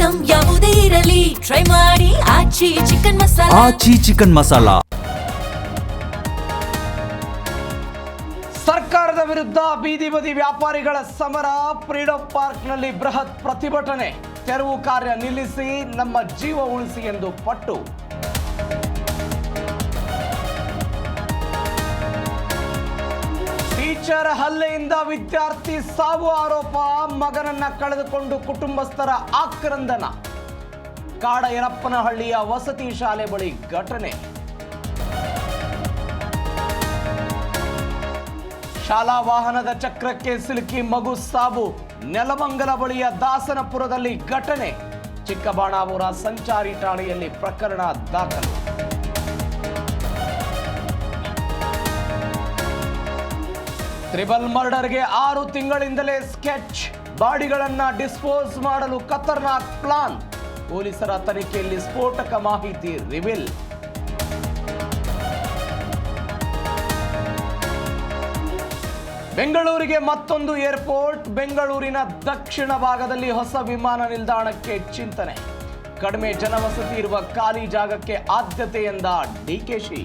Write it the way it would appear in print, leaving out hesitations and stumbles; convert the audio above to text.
Item ಯಾವುದೇ ಇರಲಿ try ಮಾಡಿ ಆಚಿ ಚಿಕನ್ ಮಸಾಲಾ. ಆಚಿ ಚಿಕನ್ ಮಸಾಲಾ. ಸರ್ಕಾರದ ವಿರುದ್ಧ ಬೀದಿ ಬದಿ ವ್ಯಾಪಾರಿಗಳ ಸಮರ. ಫ್ರೀಡಂ ಪಾರ್ಕ್ನಲ್ಲಿ ಬೃಹತ್ ಪ್ರತಿಭಟನೆ. ತೆರವು ಕಾರ್ಯ ನಿಲ್ಲಿಸಿ, ನಮ್ಮ ಜೀವ ಉಳಿಸಿ ಎಂದು ಪಟ್ಟು. ಟೀಚರ್ ಹಲ್ಲೆಯಿಂದ ವಿದ್ಯಾರ್ಥಿ ಸಾವು ಆರೋಪ. ಮಗನನ್ನ ಕಳೆದುಕೊಂಡು ಕುಟುಂಬಸ್ಥರ ಆಕ್ರಂದನ. ಕಾಡಯರಪ್ಪನಹಳ್ಳಿಯ ವಸತಿ ಶಾಲೆ ಬಳಿ ಘಟನೆ. ಶಾಲಾ ವಾಹನದ ಚಕ್ರಕ್ಕೆ ಸಿಲುಕಿ ಮಗು ಸಾವು. ನೆಲಮಂಗಲ ಬಳಿಯ ದಾಸನಪುರದಲ್ಲಿ ಘಟನೆ. ಚಿಕ್ಕಬಾಣಾಪುರ ಸಂಚಾರಿ ಠಾಣೆಯಲ್ಲಿ ಪ್ರಕರಣ ದಾಖಲು. ತ್ರಿಬಲ್ ಮರ್ಡರ್ಗೆ 6 ತಿಂಗಳಿಂದಲೇ ಸ್ಕೆಚ್. ಬಾಡಿಗಳನ್ನ ಡಿಸ್ಪೋಸ್ ಮಾಡಲು ಖತರ್ನಾಕ್ ಪ್ಲಾನ್. ಪೊಲೀಸರ ತನಿಖೆಯಲ್ಲಿ ಸ್ಫೋಟಕ ಮಾಹಿತಿ ರಿವೀಲ್. ಬೆಂಗಳೂರಿಗೆ ಮತ್ತೊಂದು ಏರ್ಪೋರ್ಟ್. ಬೆಂಗಳೂರಿನ ದಕ್ಷಿಣ ಭಾಗದಲ್ಲಿ ಹೊಸ ವಿಮಾನ ನಿಲ್ದಾಣಕ್ಕೆ ಚಿಂತನೆ. ಕಡಿಮೆ ಜನವಸತಿ ಇರುವ ಖಾಲಿ ಜಾಗಕ್ಕೆ ಆದ್ಯತೆ ಎಂದ ಡಿಕೆಶಿ.